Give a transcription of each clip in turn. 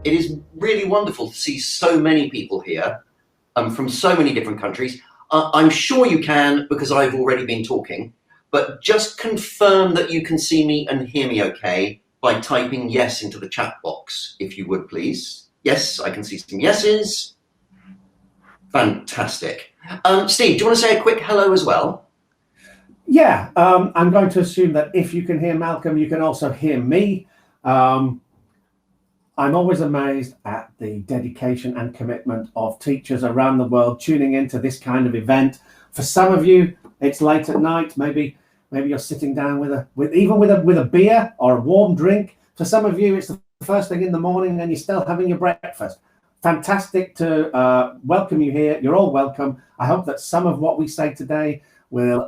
It is really wonderful to see so many people here from so many different countries. I'm sure you can because I've already been talking, but just confirm that you can see me and hear me okay by typing yes into the chat box, if you would please. Yes, I can see some yeses. Fantastic. Steve, do you want to say a quick hello as well? Yeah, I'm going to assume that if you can hear Malcolm, you can also hear me. I'm always amazed at the dedication and commitment of teachers around the world tuning into this kind of event. For some of you, it's late at night. Maybe you're sitting down with a beer or a warm drink. For some of you, it's the first thing in the morning and you're still having your breakfast. Fantastic to welcome you here. You're all welcome. I hope that some of what we say today will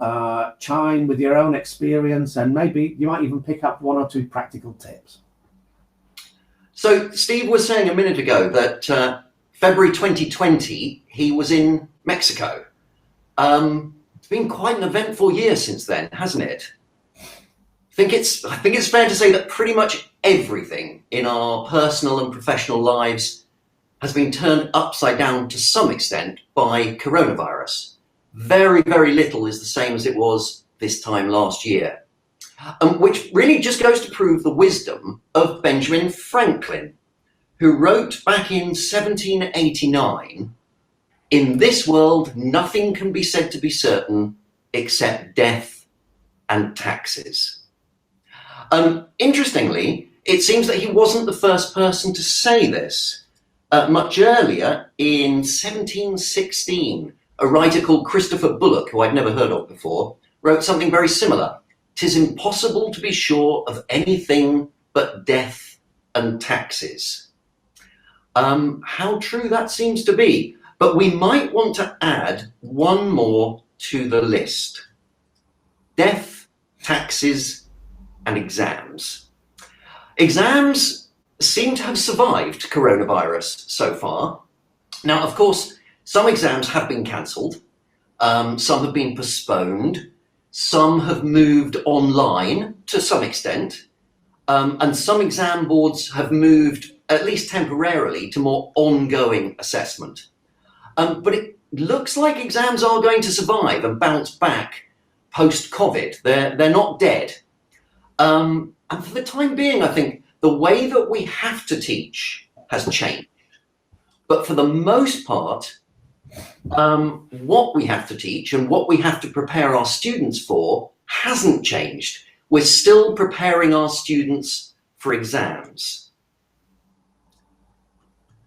chime with your own experience, and maybe you might even pick up one or two practical tips. So Steve was saying a minute ago that February 2020, he was in Mexico. It's been quite an eventful year since then, hasn't it? I think it's fair to say that pretty much everything in our personal and professional lives has been turned upside down to some extent by coronavirus. Very, very little is the same as it was this time last year. Which really just goes to prove the wisdom of Benjamin Franklin, who wrote back in 1789, "In this world, nothing can be said to be certain except death and taxes." Interestingly, it seems that he wasn't the first person to say this. Much earlier, in 1716, a writer called Christopher Bullock, who I'd never heard of before, wrote something very similar. "'Tis impossible to be sure of anything but death and taxes." How true that seems to be, but we might want to add one more to the list: death, taxes, and exams. Exams seem to have survived coronavirus so far. Now, of course, some exams have been cancelled, some have been postponed, some have moved online to some extent, and some exam boards have moved, at least temporarily, to more ongoing assessment. But it looks like exams are going to survive and bounce back post-COVID. They're not dead. And for the time being, I think the way that we have to teach has changed. But for the most part, what we have to teach and what we have to prepare our students for hasn't changed. We're still preparing our students for exams.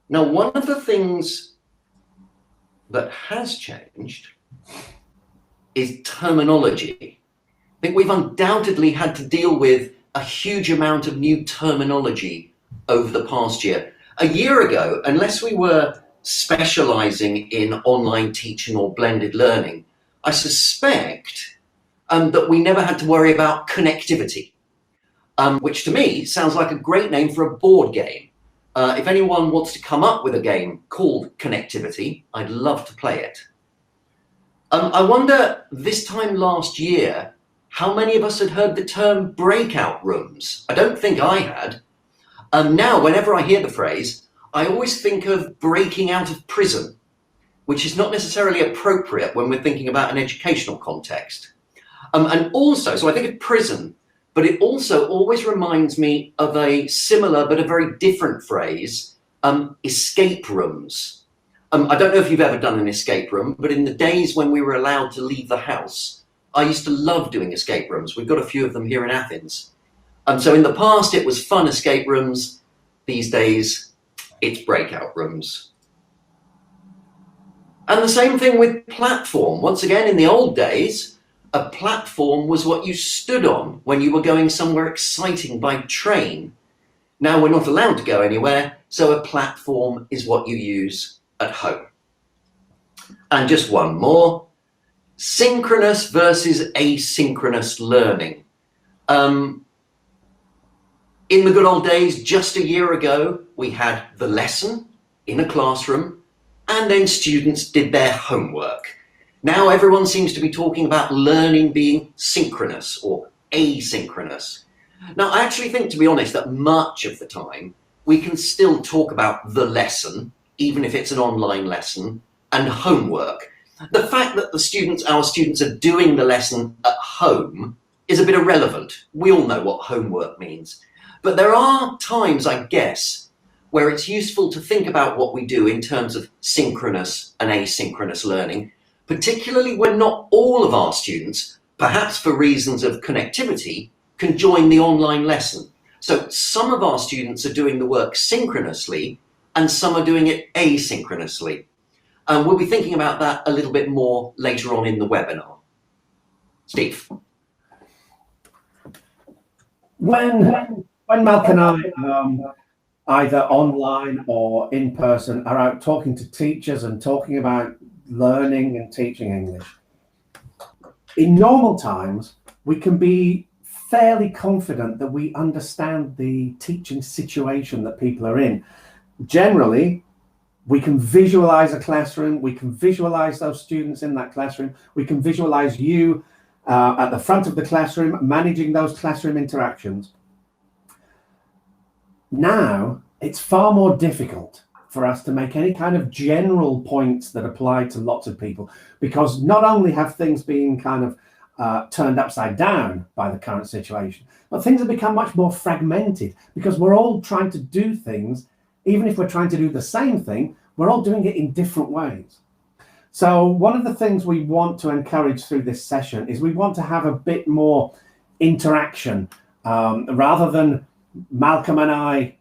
Now, one of the things that has changed is terminology. I think we've undoubtedly had to deal with a huge amount of new terminology over the past year. A year ago, unless we were specializing in online teaching or blended learning, I suspect that we never had to worry about connectivity, which to me sounds like a great name for a board game. If anyone wants to come up with a game called Connectivity, I'd love to play it. I wonder, this time last year, how many of us had heard the term breakout rooms? I don't think I had. Now, whenever I hear the phrase, I always think of breaking out of prison, which is not necessarily appropriate when we're thinking about an educational context. And also, so I think of prison, but it also always reminds me of a similar but a very different phrase, escape rooms. I don't know if you've ever done an escape room, but in the days when we were allowed to leave the house, I used to love doing escape rooms. We've got a few of them here in Athens. So in the past, it was fun escape rooms. These days, it's breakout rooms. And the same thing with platform. Once again, in the old days, a platform was what you stood on when you were going somewhere exciting by train. Now we're not allowed to go anywhere, so a platform is what you use at home. And just one more, synchronous versus asynchronous learning. In the good old days, just a year ago, we had the lesson in a classroom, and then students did their homework. Now everyone seems to be talking about learning being synchronous or asynchronous. Now, I actually think, to be honest, that much of the time, we can still talk about the lesson, even if it's an online lesson, and homework. The fact that our students are doing the lesson at home is a bit irrelevant. We all know what homework means. But there are times, I guess, where it's useful to think about what we do in terms of synchronous and asynchronous learning, particularly when not all of our students, perhaps for reasons of connectivity, can join the online lesson. So some of our students are doing the work synchronously and some are doing it asynchronously. And we'll be thinking about that a little bit more later on in the webinar. Steve. When Malc and I, either online or in person, are out talking to teachers and talking about learning and teaching English, in normal times, we can be fairly confident that we understand the teaching situation that people are in. Generally, we can visualize a classroom, we can visualize those students in that classroom, we can visualize you at the front of the classroom, managing those classroom interactions. Now, it's far more difficult for us to make any kind of general points that apply to lots of people, because not only have things been kind of turned upside down by the current situation, but things have become much more fragmented because we're all trying to do things, even if we're trying to do the same thing, we're all doing it in different ways. So one of the things we want to encourage through this session is we want to have a bit more interaction, rather than Malcolm and I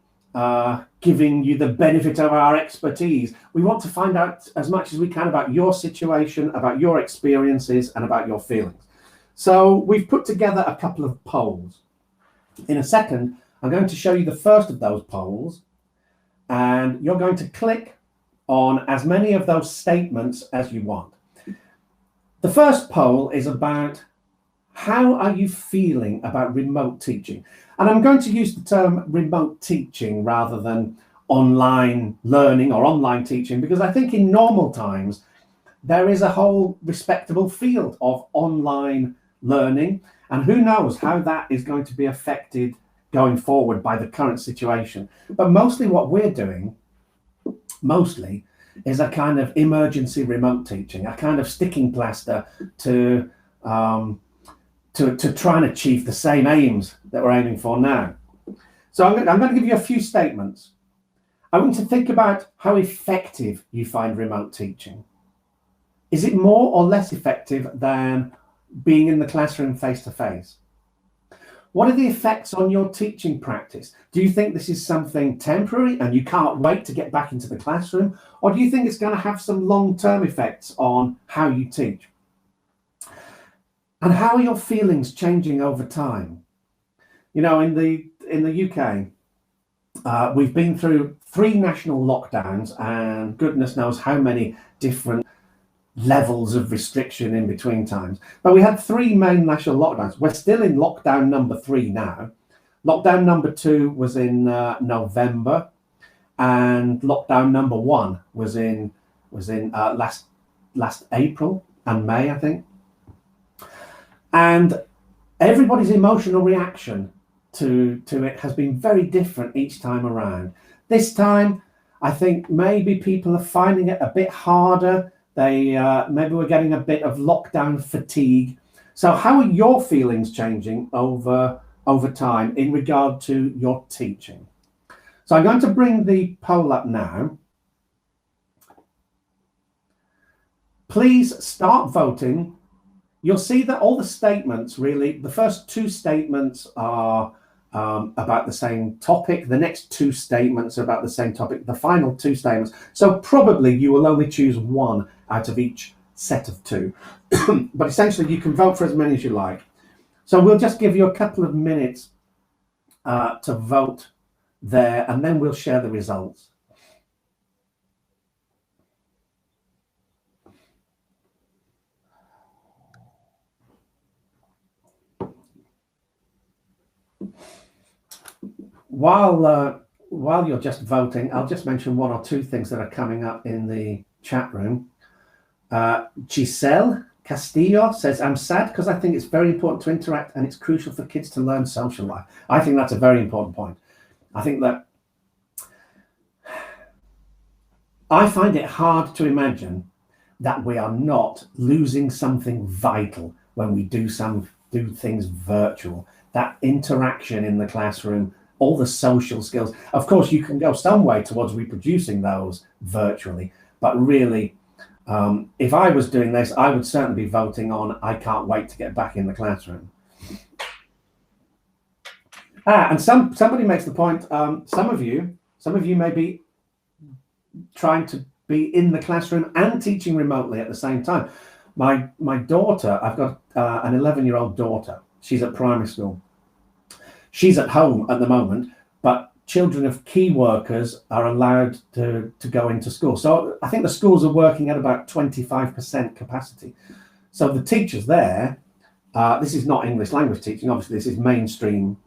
giving you the benefit of our expertise. We want to find out as much as we can about your situation, about your experiences, and about your feelings. So we've put together a couple of polls. In a second, I'm going to show you the first of those polls, and you're going to click on as many of those statements as you want. The first poll is about how are you feeling about remote teaching? And I'm going to use the term remote teaching rather than online learning or online teaching, because I think in normal times, there is a whole respectable field of online learning, and who knows how that is going to be affected going forward by the current situation. But mostly what we're doing, is a kind of emergency remote teaching, a kind of sticking plaster to try and achieve the same aims that we're aiming for now. So I'm going to give you a few statements. I want to think about how effective you find remote teaching. Is it more or less effective than being in the classroom face to face? What are the effects on your teaching practice? Do you think this is something temporary and you can't wait to get back into the classroom? Or do you think it's going to have some long-term effects on how you teach? And how are your feelings changing over time? You know, in the UK, we've been through 3 national lockdowns and goodness knows how many different levels of restriction in between times. But we had 3 main national lockdowns. We're still in lockdown number 3 now. Lockdown number 2 was in November, and lockdown number 1 was in last April and May, I think. And everybody's emotional reaction to it has been very different each time around. This time, I think maybe people are finding it a bit harder. Maybe we're getting a bit of lockdown fatigue. So how are your feelings changing over time in regard to your teaching? So I'm going to bring the poll up now. Please start voting. You'll see that all the statements, really, the first 2 statements are about the same topic. The next 2 statements are about the same topic. The final 2 statements. So probably you will only choose 1 out of each set of 2. But essentially, you can vote for as many as you like. So we'll just give you a couple of minutes to vote there, and then we'll share the results. While you're just voting, I'll just mention 1 or 2 things that are coming up in the chat room. Giselle Castillo says, I'm sad because I think it's very important to interact and it's crucial for kids to learn social life. I think that's a very important point. I think that I find it hard to imagine that we are not losing something vital when we do things virtual. That interaction in the classroom, all the social skills. Of course, you can go some way towards reproducing those virtually, but really, if I was doing this, I would certainly be voting on I can't wait to get back in the classroom. And somebody makes the point. Some of you may be trying to be in the classroom and teaching remotely at the same time. My daughter, I've got an 11-year-old daughter. She's at primary school. She's at home at the moment, but children of key workers are allowed to go into school. So I think the schools are working at about 25% capacity. So the teachers there, this is not English language teaching, obviously this is mainstream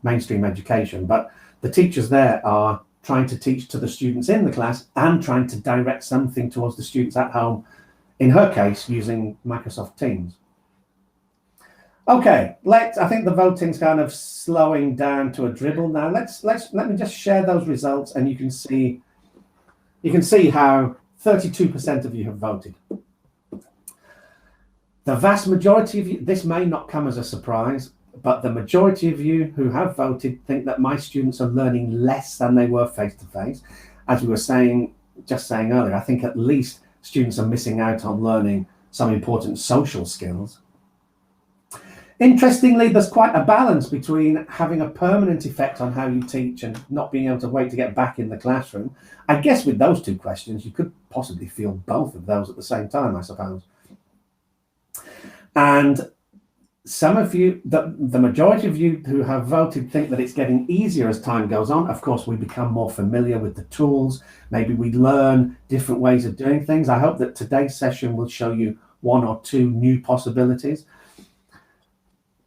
education, but the teachers there are trying to teach to the students in the class and trying to direct something towards the students at home, in her case, using Microsoft Teams. Okay, I think the voting's kind of slowing down to a dribble now. Let me just share those results, and you can see how 32% of you have voted. The vast majority of you, this may not come as a surprise, but the majority of you who have voted think that my students are learning less than they were face-to-face. As we were just saying earlier, I think at least students are missing out on learning some important social skills. Interestingly, there's quite a balance between having a permanent effect on how you teach and not being able to wait to get back in the classroom. I guess with those two questions, you could possibly feel both of those at the same time, I suppose. And some of you, the majority of you who have voted think that it's getting easier as time goes on. Of course, we become more familiar with the tools. Maybe we learn different ways of doing things. I hope that today's session will show you one or two new possibilities.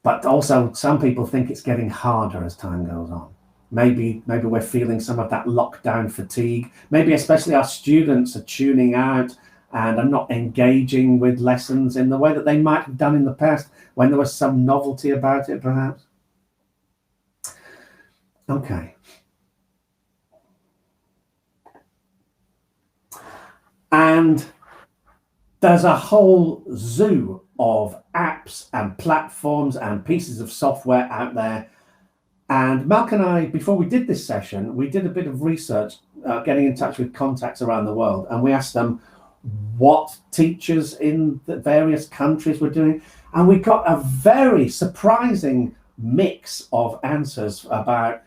But also, some people think it's getting harder as time goes on. Maybe we're feeling some of that lockdown fatigue. Maybe especially our students are tuning out and are not engaging with lessons in the way that they might have done in the past when there was some novelty about it, perhaps. Okay. And there's a whole zoo of apps and platforms and pieces of software out there. And Malc and I, before we did this session, we did a bit of research, getting in touch with contacts around the world. And we asked them what teachers in the various countries were doing. And we got a very surprising mix of answers about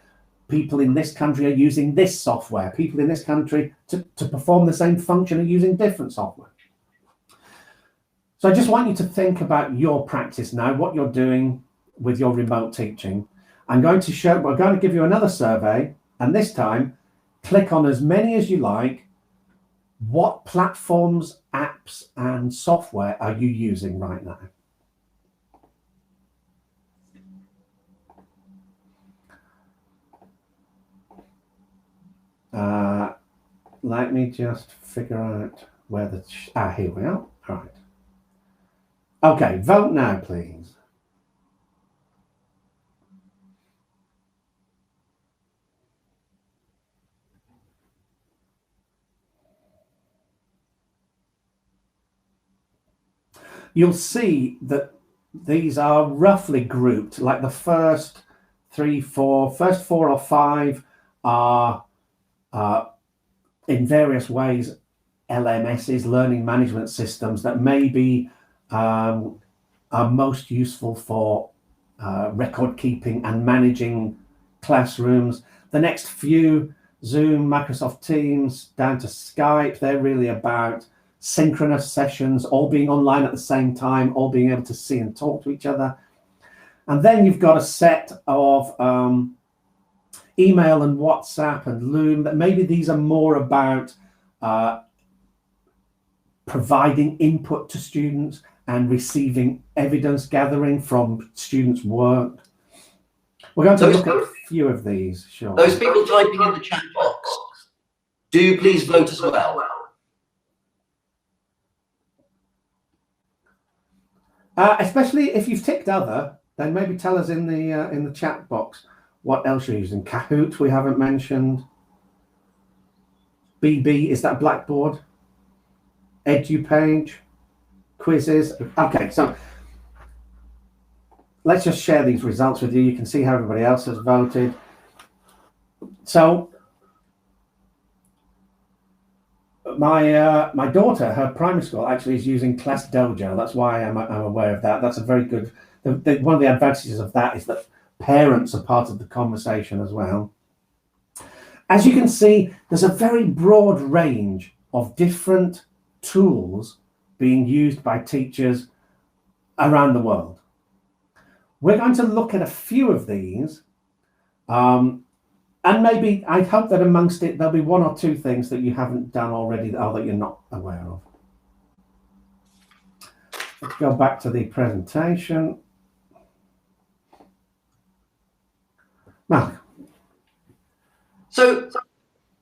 people in this country are using this software. People in this country to perform the same function are using different software. So I just want you to think about your practice now, what you're doing with your remote teaching. We're going to give you another survey, and this time, click on as many as you like. What platforms, apps, and software are you using right now? Let me just figure out where here we are. All right. Okay, vote now, please. You'll see that these are roughly grouped, like the first four or five are in various ways LMSs, learning management systems, that maybe are most useful for record keeping and managing classrooms. The next few, Zoom, Microsoft Teams, down to Skype, they're really about synchronous sessions, all being online at the same time, all being able to see and talk to each other. And then you've got a set of email and WhatsApp and Loom, that maybe these are more about providing input to students and receiving evidence gathering from students' work. We're going to look at a few of these. Sure. Those people typing in the chat box, do please vote as well. Especially if you've ticked other, then maybe tell us in the chat box what else you're using. Kahoot, we haven't mentioned. BB, is that Blackboard? EduPage, quizzes. Okay, so let's just share these results with you. You can see how everybody else has voted. So my daughter, her primary school actually is using Class Dojo. That's why I'm aware of that. That's a very good. One of the advantages of that is that parents are part of the conversation as well. As you can see, there's a very broad range of different tools being used by teachers around the world. We're going to look at a few of these, and maybe I hope that amongst it there'll be one or two things that you haven't done already or that you're not aware of. Let's go back to the presentation. Mark. So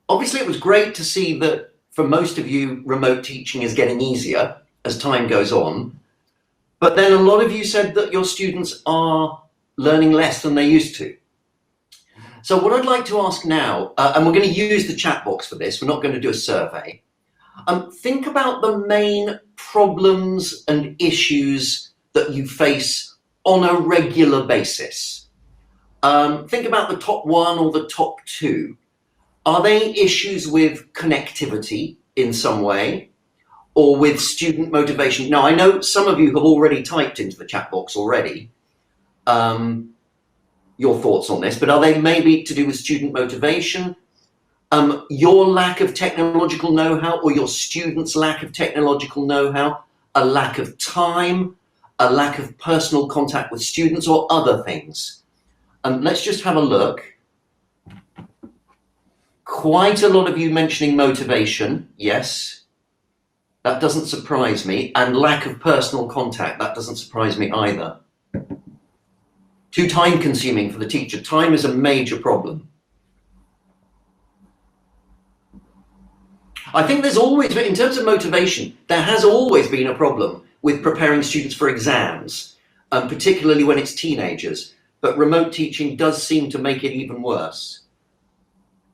obviously it was great to see that for most of you, remote teaching is getting easier as time goes on. But then a lot of you said that your students are learning less than they used to. So what I'd like to ask now, and we're going to use the chat box for this, we're not going to do a survey. Think about the main problems and issues that you face on a regular basis. Think about the top one or the top two. Are they issues with connectivity in some way or with student motivation? Now, I know some of you have already typed into the chat box already your thoughts on this, but are they maybe to do with student motivation, your lack of technological know-how or your students' lack of technological know-how, a lack of time, a lack of personal contact with students, or other things? Let's just have a look. Quite a lot of you mentioning motivation, yes. That doesn't surprise me. And lack of personal contact, that doesn't surprise me either. Too time consuming for the teacher. Time is a major problem. I think there's always been, in terms of motivation, there has always been a problem with preparing students for exams, particularly when it's teenagers. But remote teaching does seem to make it even worse.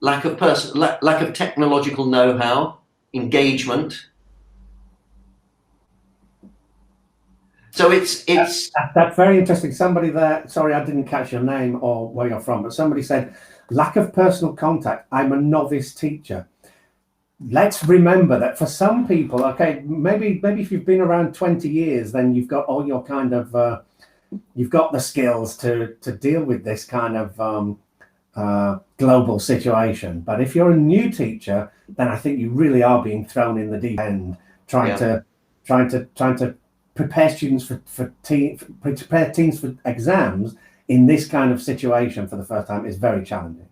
Lack of technological know-how, engagement. So it's that's very interesting. Somebody there, sorry, I didn't catch your name or where you're from, but somebody said lack of personal contact. I'm a novice teacher. Let's remember that for some people, okay, maybe if you've been around 20 years, then you've got all your kind of you've got the skills to deal with this kind of global situation. But if you're a new teacher, then I think you really are being thrown in the deep end, trying to prepare students prepare teams for exams in this kind of situation for the first time is very challenging.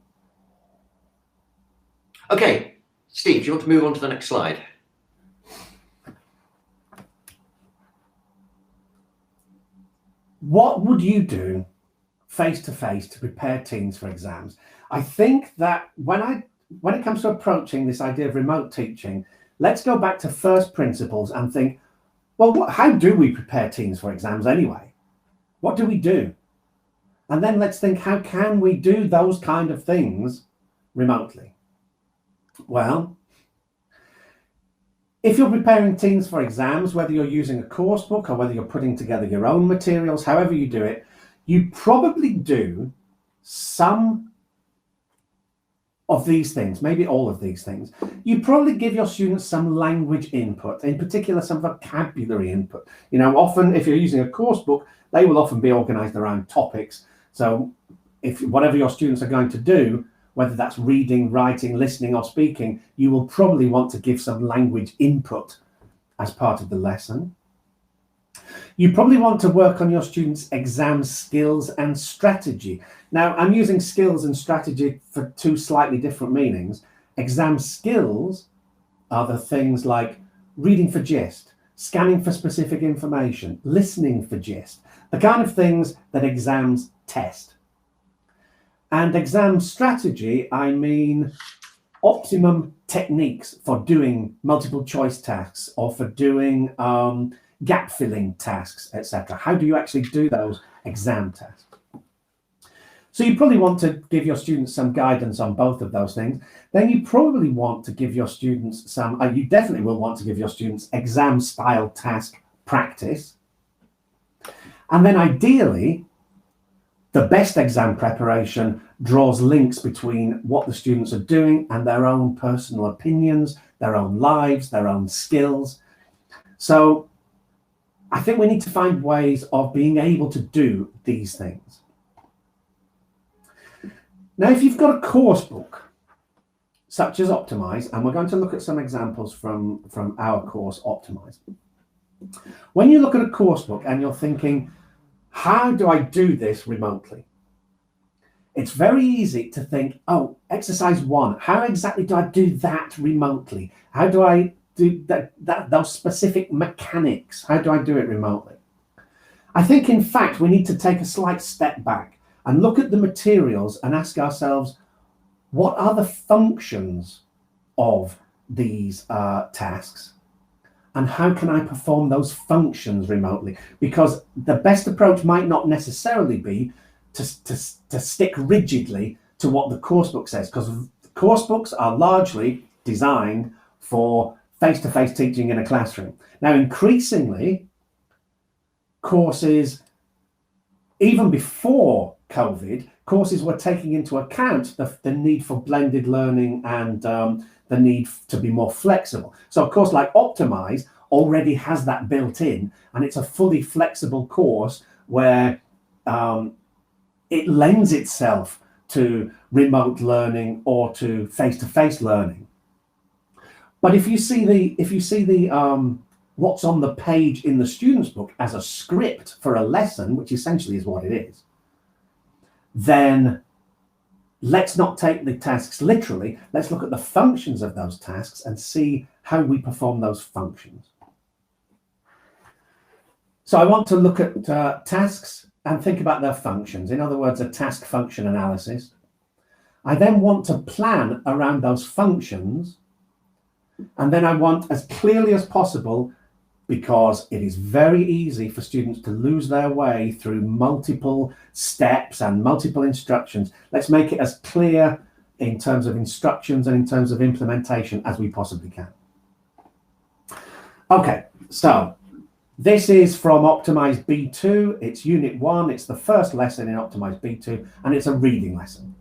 Okay, Steve, do you want to move on to the next slide? What would you do face to face to prepare teens for exams? I think that when it comes to approaching this idea of remote teaching, let's go back to first principles and think, well, how do we prepare teens for exams anyway? What do we do? And then let's think, how can we do those kind of things remotely? Well, if you're preparing teens for exams, whether you're using a course book or whether you're putting together your own materials, however you do it, you probably do some of these things, maybe all of these things. You probably give your students some language input, in particular some vocabulary input. You know, often if you're using a course book, they will often be organized around topics. So if whatever your students are going to do, whether that's reading, writing, listening, or speaking, you will probably want to give some language input as part of the lesson. You probably want to work on your students' exam skills and strategy. Now, I'm using skills and strategy for two slightly different meanings. Exam skills are the things like reading for gist, scanning for specific information, listening for gist, the kind of things that exams test. And exam strategy, I mean optimum techniques for doing multiple choice tasks or for doing gap filling tasks, etc. How do you actually do those exam tasks? So you probably want to give your students some guidance on both of those things. Then you probably want to give your students you definitely will want to give your students exam style task practice. And then ideally, the best exam preparation draws links between what the students are doing and their own personal opinions, their own lives, their own skills. So I think we need to find ways of being able to do these things. Now, if you've got a course book, such as Optimize, and we're going to look at some examples from our course, Optimize. When you look at a course book and you're thinking, how do I do this remotely? It's very easy to think, oh, exercise 1, how exactly do I do that remotely? How do I do those specific mechanics? How do I do it remotely? I think, in fact, we need to take a slight step back and look at the materials and ask ourselves, what are the functions of these tasks? And how can I perform those functions remotely? Because the best approach might not necessarily be to stick rigidly to what the course book says, because course books are largely designed for face-to-face teaching in a classroom. Now, increasingly, courses, even before COVID, courses were taking into account the need for blended learning and the need to be more flexible. So a course like Optimize already has that built in, and it's a fully flexible course where it lends itself to remote learning or to face-to-face learning. But if you see the what's on the page in the student's book as a script for a lesson, which essentially is what it is, then let's not take the tasks literally. Let's look at the functions of those tasks and see how we perform those functions. So I want to look at tasks and think about their functions. In other words, a task function analysis. I then want to plan around those functions. And then I want, as clearly as possible, because it is very easy for students to lose their way through multiple steps and multiple instructions. Let's make it as clear in terms of instructions and in terms of implementation as we possibly can. Okay, so this is from Optimize B2. It's Unit 1. It's the first lesson in Optimize B2, and it's a reading lesson.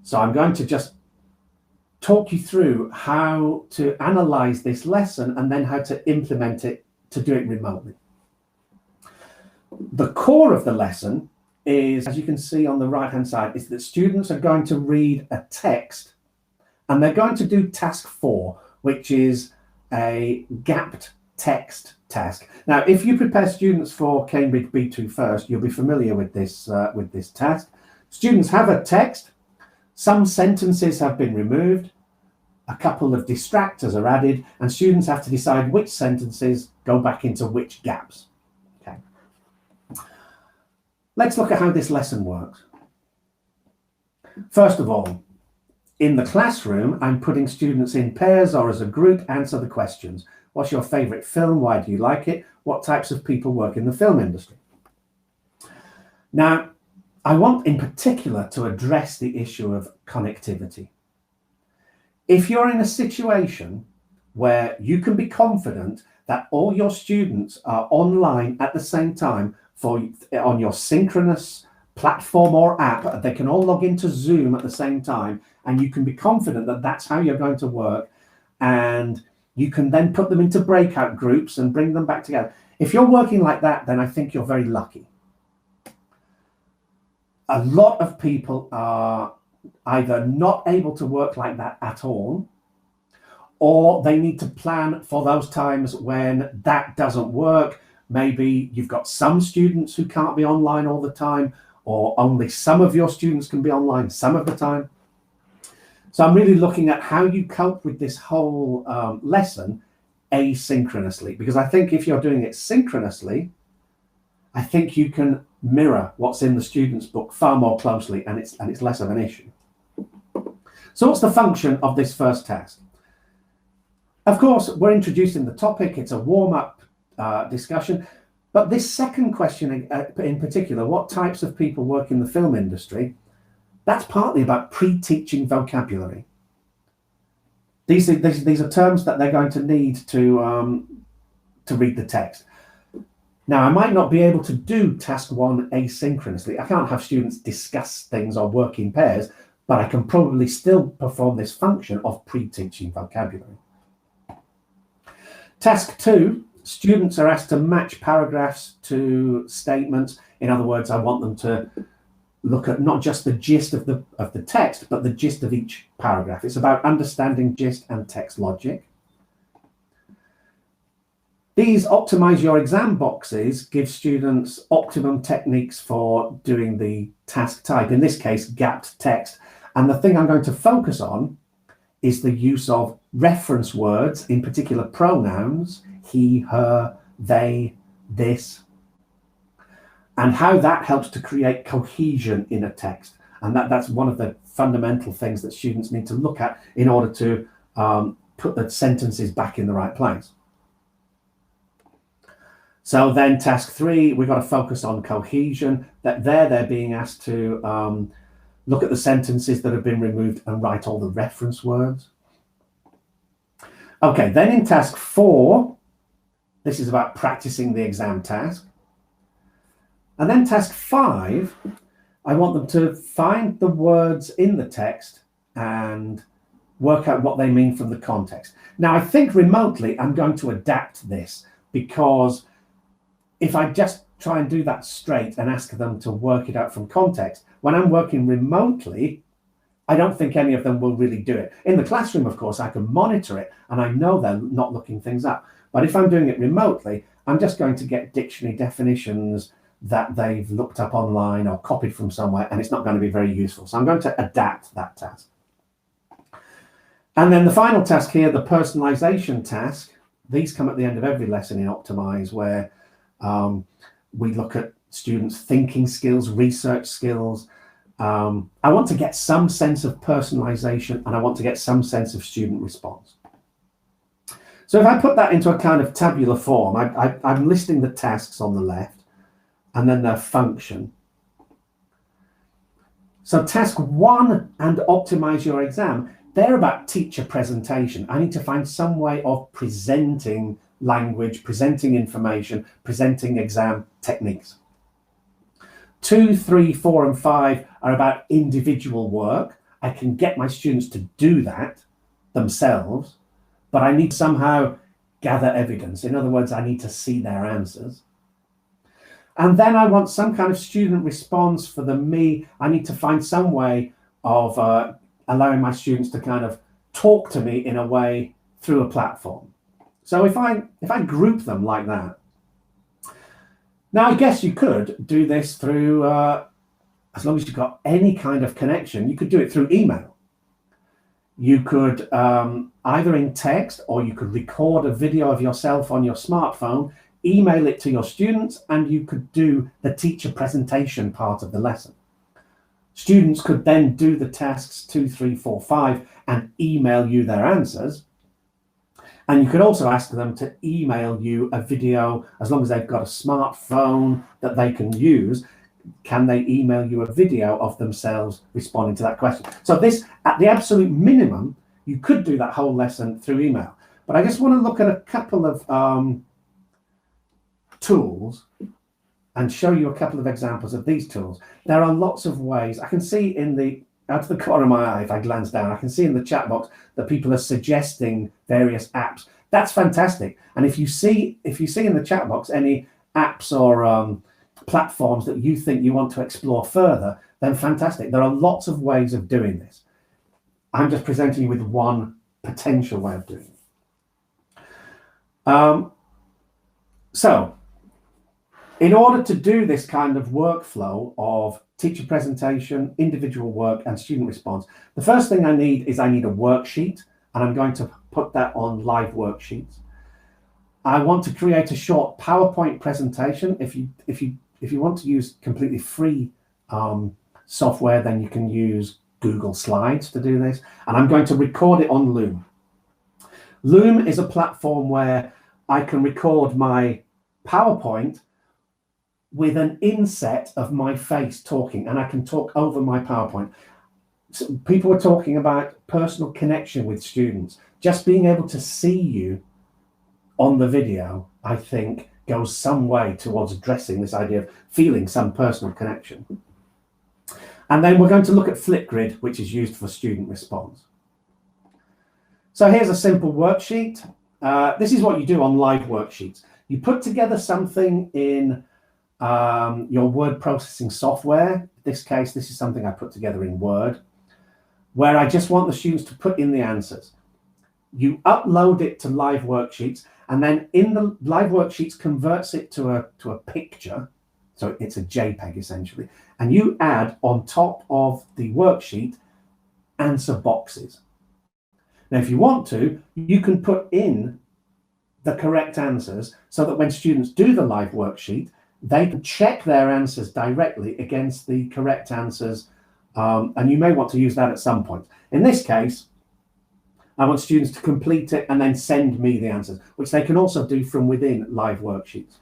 So I'm going to just talk you through how to analyze this lesson and then how to implement it to do it remotely. The core of the lesson is, as you can see on the right-hand side, is that students are going to read a text and they're going to do task 4, which is a gapped text task. Now, if you prepare students for Cambridge B2 first, you'll be familiar with this task. Students have a text. Some sentences have been removed, a couple of distractors are added, and students have to decide which sentences go back into which gaps. Okay. Let's look at how this lesson works. First of all, in the classroom, I'm putting students in pairs or as a group, answer the questions. What's your favorite film? Why do you like it? What types of people work in the film industry? Now, I want in particular to address the issue of connectivity. If you're in a situation where you can be confident that all your students are online at the same time on your synchronous platform or app, they can all log into Zoom at the same time, and you can be confident that that's how you're going to work, and you can then put them into breakout groups and bring them back together. If you're working like that, then I think you're very lucky. A lot of people are either not able to work like that at all, or they need to plan for those times when that doesn't work. Maybe you've got some students who can't be online all the time, or only some of your students can be online some of the time. So I'm really looking at how you cope with this whole lesson asynchronously, because I think if you're doing it synchronously, I think you can mirror what's in the student's book far more closely, and it's less of an issue. So what's the function of this first task? Of course, we're introducing the topic. It's a warm-up discussion, But this second question in particular, what types of people work in the film industry, that's partly about pre-teaching vocabulary. These are terms that they're going to need to read the text. Now, I might not be able to do task one asynchronously. I can't have students discuss things or work in pairs, but I can probably still perform this function of pre-teaching vocabulary. Task two, students are asked to match paragraphs to statements. In other words, I want them to look at not just the gist of the text, but the gist of each paragraph. It's about understanding gist and text logic. These optimize your exam boxes give students optimum techniques for doing the task type, in this case, gapped text. And the thing I'm going to focus on is the use of reference words, in particular pronouns, he, her, they, this, and how that helps to create cohesion in a text. And that's one of the fundamental things that students need to look at in order to put the sentences back in the right place. So then task three, we've got to focus on cohesion, that they're being asked to look at the sentences that have been removed and write all the reference words. Okay, then in task four, this is about practicing the exam task. And then task five, I want them to find the words in the text and work out what they mean from the context. Now, I think remotely, I'm going to adapt this, because if I just try and do that straight and ask them to work it out from context, when I'm working remotely, I don't think any of them will really do it. In the classroom, of course, I can monitor it and I know they're not looking things up. But if I'm doing it remotely, I'm just going to get dictionary definitions that they've looked up online or copied from somewhere, and it's not going to be very useful. So I'm going to adapt that task. And then the final task here, the personalization task, these come at the end of every lesson in Optimize, where we look at students' thinking skills, research skills. I want to get some sense of personalization, and I want to get some sense of student response. So if I put that into a kind of tabular form, I'm listing the tasks on the left and then their function. So task one and optimize your exam, they're about teacher presentation. I need to find some way of presenting language, presenting information, presenting exam techniques. 2, 3, 4, and 5 are about individual work. I can get my students to do that themselves, but I need to somehow gather evidence. In other words, I need to see their answers. And then I want some kind of student response for the me. I need to find some way of allowing my students to kind of talk to me in a way through a platform. So if I group them like that, now I guess you could do this through, as long as you've got any kind of connection, you could do it through email. You could either in text, or you could record a video of yourself on your smartphone, email it to your students, and you could do the teacher presentation part of the lesson. Students could then do the tasks 2, 3, 4, 5 and email you their answers. And you could also ask them to email you a video, as long as they've got a smartphone that they can use. Can they email you a video of themselves responding to that question? So this, at the absolute minimum, you could do that whole lesson through email. But I just want to look at a couple of tools and show you a couple of examples of these tools. There are lots of ways. I can see out of the corner of my eye, if I glance down, I can see in the chat box that people are suggesting various apps. That's fantastic. And if you see in the chat box any apps or platforms that you think you want to explore further, then fantastic. There are lots of ways of doing this. I'm just presenting you with one potential way of doing it. So in order to do this kind of workflow of teacher presentation, individual work, and student response, the first thing I need a worksheet, and I'm going to put that on Live Worksheets. I want to create a short PowerPoint presentation. If you want to use completely free software, then you can use Google Slides to do this. And I'm going to record it on Loom. Loom is a platform where I can record my PowerPoint with an inset of my face talking, and I can talk over my PowerPoint. So people were talking about personal connection with students. Just being able to see you on the video, I think, goes some way towards addressing this idea of feeling some personal connection. And then we're going to look at Flipgrid, which is used for student response. So here's a simple worksheet. This is what you do on live worksheets. You put together something in your word processing software. In this case, this is something I put together in Word, where I just want the students to put in the answers. You upload it to live worksheets, and then in the live worksheets converts it to a picture. So it's a JPEG essentially. And you add on top of the worksheet answer boxes. Now, if you want to, you can put in the correct answers so that when students do the live worksheet, they can check their answers directly against the correct answers. And you may want to use that at some point. In this case, I want students to complete it and then send me the answers, which they can also do from within live worksheets.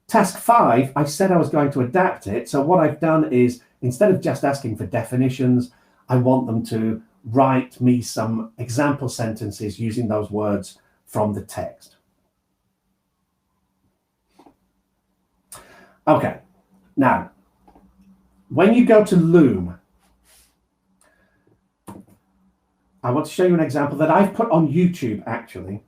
Task 5, I said I was going to adapt it. So what I've done is, instead of just asking for definitions, I want them to write me some example sentences using those words from the text. Okay, now, when you go to Loom, I want to show you an example that I've put on YouTube, actually,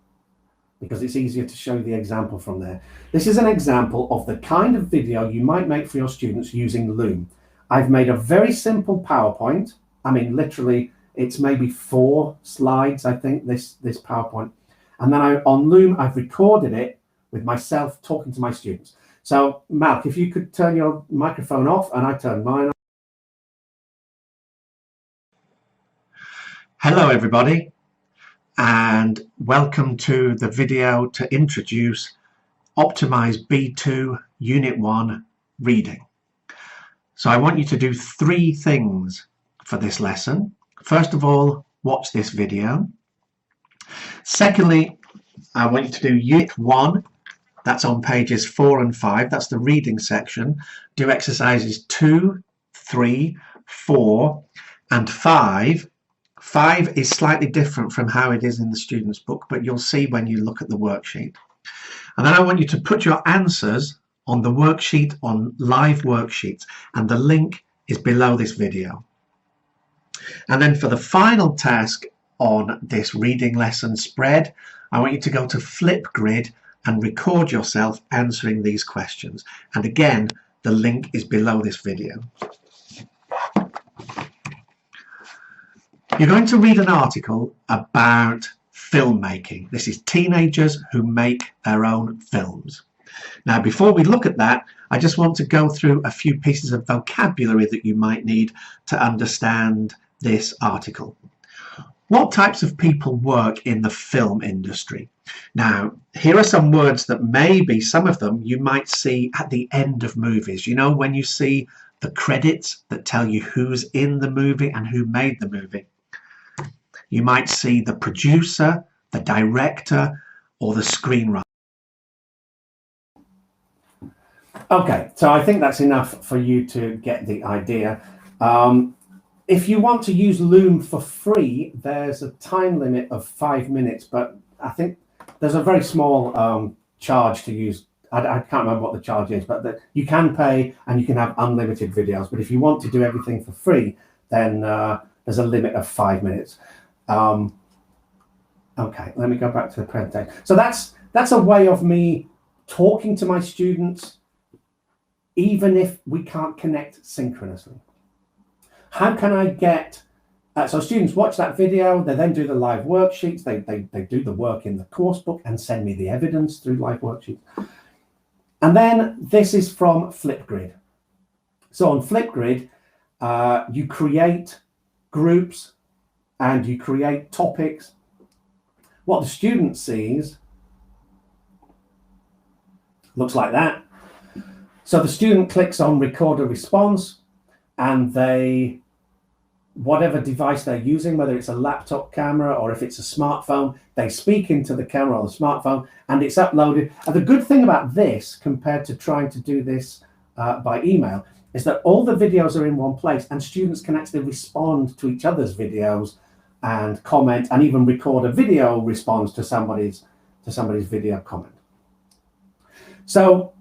because it's easier to show the example from there. This is an example of the kind of video you might make for your students using Loom. I've made a very simple PowerPoint. I mean, literally, it's maybe 4 slides, I think, this PowerPoint. And then on Loom, I've recorded it with myself talking to my students. So, Malk, if you could turn your microphone off, and I turn mine off. Hello, everybody, and welcome to the video to introduce Optimize B2 Unit 1 Reading. So I want you to do 3 things for this lesson. First of all, watch this video. Secondly, I want you to do Unit 1. That's on pages 4 and 5. That's the reading section. Do exercises 2, 3, 4, and 5. 5 is slightly different from how it is in the student's book, but you'll see when you look at the worksheet. And then I want you to put your answers on the worksheet, on live worksheets, and the link is below this video. And then for the final task on this reading lesson spread, I want you to go to Flipgrid and record yourself answering these questions. And again, the link is below this video. You're going to read an article about filmmaking. This is teenagers who make their own films. Now, before we look at that, I just want to go through a few pieces of vocabulary that you might need to understand this article. What types of people work in the film industry? Now, here are some words that maybe some of them you might see at the end of movies. You know, when you see the credits that tell you who's in the movie and who made the movie. You might see the producer, the director, or the screenwriter. Okay, so I think that's enough for you to get the idea. If you want to use Loom for free, there's a time limit of 5 minutes, but I think there's a very small charge to use. I can't remember what the charge is, but you can pay and you can have unlimited videos. But if you want to do everything for free, then there's a limit of 5 minutes. Okay, let me go back to the presentation. So that's a way of me talking to my students, even if we can't connect synchronously. How can I get, so students watch that video, they then do the live worksheets, they do the work in the course book and send me the evidence through live worksheets. And then this is from Flipgrid. So on Flipgrid, you create groups and you create topics. What the student sees looks like that. So the student clicks on record a response and they, whatever device they're using, whether it's a laptop camera or if it's a smartphone, they speak into the camera or the smartphone and it's uploaded. And the good thing about this compared to trying to do this by email is that all the videos are in one place and students can actually respond to each other's videos and comment and even record a video response to somebody's video comment. So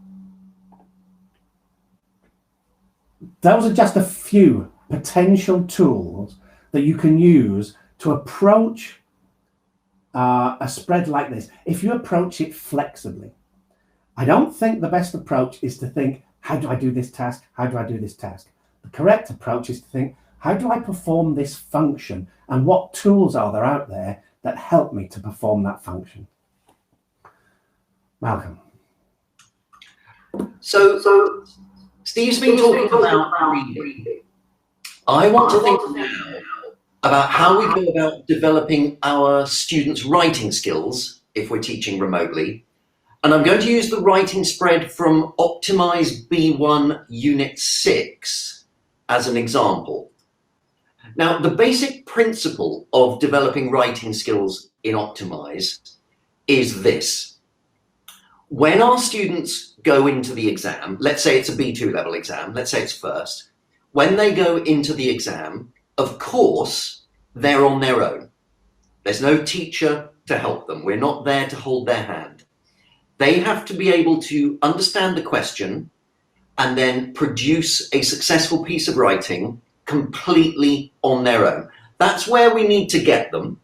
those are just a few potential tools that you can use to approach a spread like this. If you approach it flexibly, I don't think the best approach is to think, how do I do this task? How do I do this task? The correct approach is to think, how do I perform this function? And what tools are there out there that help me to perform that function? Malcolm. So Steve's been talking about reading. I want to think now about how we go about developing our students' writing skills if we're teaching remotely. And I'm going to use the writing spread from Optimize B1 Unit 6 as an example. Now, the basic principle of developing writing skills in Optimize is this. When our students go into the exam, let's say it's a B2 level exam, let's say it's first, when they go into the exam, of course, they're on their own. There's no teacher to help them. We're not there to hold their hand. They have to be able to understand the question and then produce a successful piece of writing completely on their own. That's where we need to get them.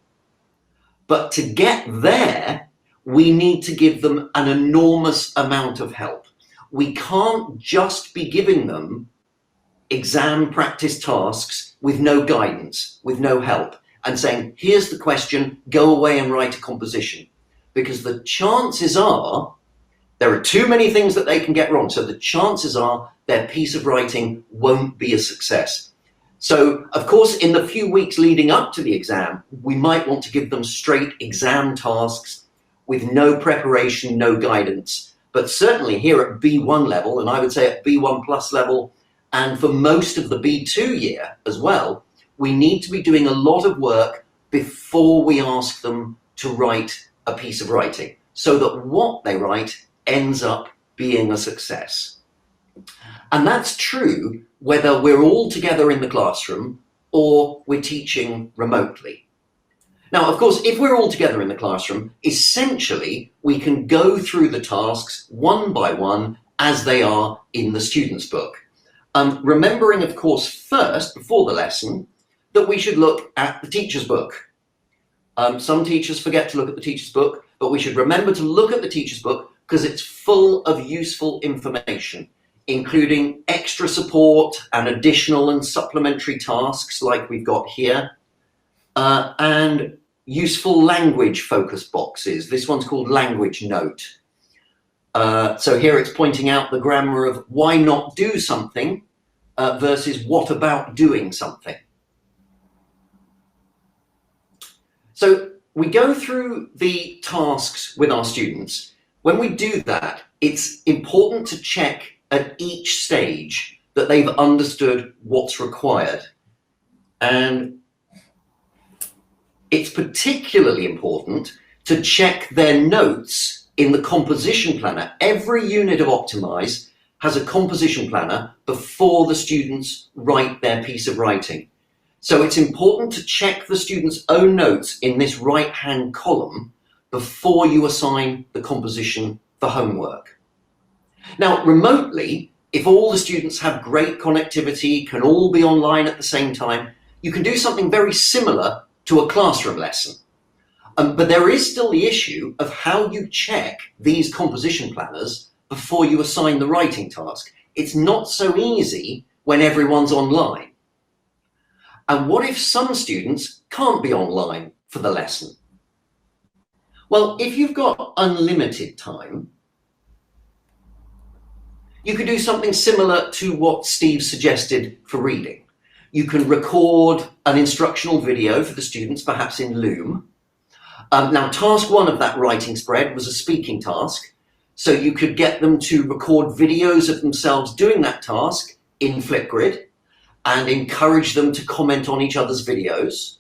But to get there, we need to give them an enormous amount of help. We can't just be giving them exam practice tasks with no guidance, with no help, and saying, here's the question, go away and write a composition. Because the chances are, there are too many things that they can get wrong. So the chances are their piece of writing won't be a success. So, of course, in the few weeks leading up to the exam, we might want to give them straight exam tasks with no preparation, no guidance. But certainly here at B1 level, and I would say at B1 plus level, and for most of the B2 year as well, we need to be doing a lot of work before we ask them to write a piece of writing, so that what they write ends up being a success. And that's true whether we're all together in the classroom or we're teaching remotely. Now, of course, if we're all together in the classroom, essentially we can go through the tasks one by one as they are in the student's book. Remembering, of course, first, before the lesson, that we should look at the teacher's book. Some teachers forget to look at the teacher's book, but we should remember to look at the teacher's book because it's full of useful information, including extra support and additional and supplementary tasks like we've got here, and useful language focus boxes. This one's called Language Note. So here it's pointing out the grammar of why not do something versus what about doing something. So we go through the tasks with our students. When we do that, it's important to check at each stage that they've understood what's required. And it's particularly important to check their notes in the composition planner. Every unit of Optimize has a composition planner before the students write their piece of writing. So it's important to check the student's own notes in this right-hand column before you assign the composition for homework. Now, remotely, if all the students have great connectivity, can all be online at the same time, you can do something very similar to a classroom lesson. But there is still the issue of how you check these composition planners before you assign the writing task. It's not so easy when everyone's online. And what if some students can't be online for the lesson? Well, if you've got unlimited time, you could do something similar to what Steve suggested for reading. You can record an instructional video for the students, perhaps in Loom. Now, task one of that writing spread was a speaking task. So you could get them to record videos of themselves doing that task in Flipgrid and encourage them to comment on each other's videos.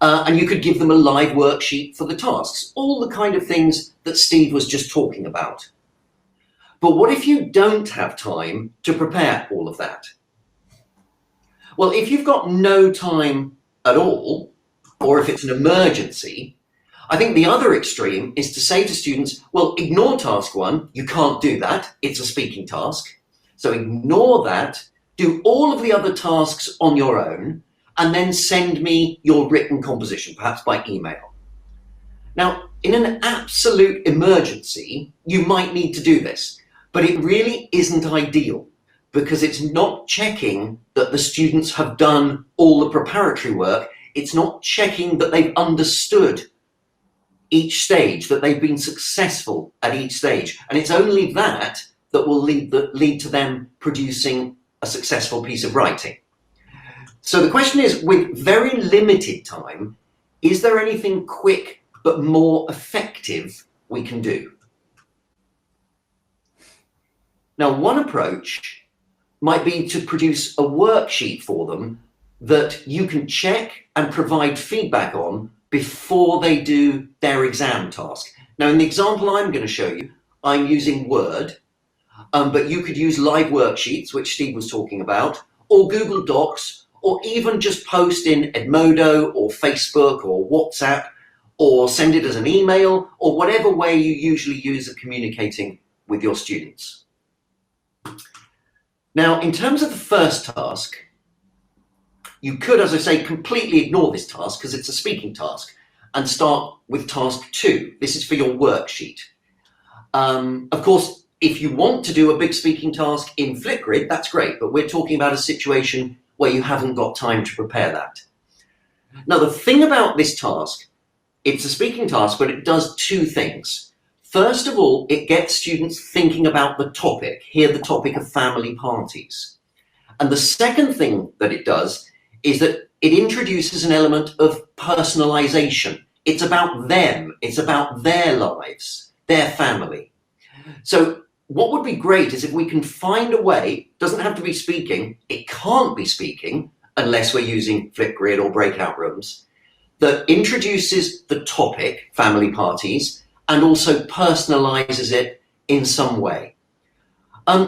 And you could give them a live worksheet for the tasks, all the kind of things that Steve was just talking about. But what if you don't have time to prepare all of that? Well, if you've got no time at all, or if it's an emergency, I think the other extreme is to say to students, well, ignore task one, you can't do that, it's a speaking task. So ignore that, do all of the other tasks on your own, and then send me your written composition, perhaps by email. Now, in an absolute emergency, you might need to do this, but it really isn't ideal because it's not checking that the students have done all the preparatory work. It's not checking that they've understood each stage, that they've been successful at each stage. And it's only that that will lead to them producing a successful piece of writing. So the question is, with very limited time, is there anything quick but more effective we can do? Now, one approach might be to produce a worksheet for them that you can check and provide feedback on before they do their exam task. Now, in the example I'm going to show you, I'm using Word, but you could use live worksheets, which Steve was talking about, or Google Docs, or even just post in Edmodo or Facebook or WhatsApp, or send it as an email, or whatever way you usually use of communicating with your students. Now, in terms of the first task, you could, as I say, completely ignore this task because it's a speaking task and start with task 2. This is for your worksheet. Of course, if you want to do a big speaking task in Flipgrid, that's great, but we're talking about a situation where you haven't got time to prepare that. Now, the thing about this task, it's a speaking task, but it does 2 things. First of all, it gets students thinking about the topic, here the topic of family parties. And the second thing that it does is that it introduces an element of personalization. It's about them, it's about their lives, their family. So what would be great is if we can find a way, doesn't have to be speaking, it can't be speaking unless we're using Flipgrid or breakout rooms, that introduces the topic, family parties, and also personalizes it in some way.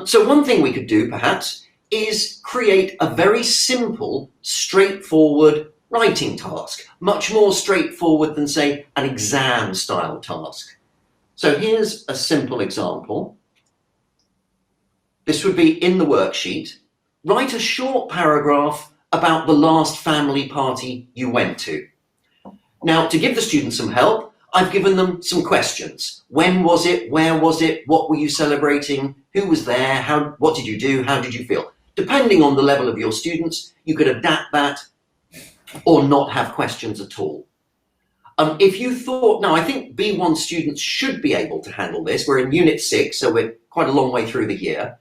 So one thing we could do perhaps is create a very simple, straightforward writing task, much more straightforward than, say, an exam style task. So here's a simple example. This would be in the worksheet. Write a short paragraph about the last family party you went to. Now, to give the students some help, I've given them some questions. When was it? Where was it? What were you celebrating? Who was there? What did you do? How did you feel? Depending on the level of your students, you could adapt that or not have questions at all. If you thought, now I think B1 students should be able to handle this. We're in Unit 6, so we're quite a long way through the year.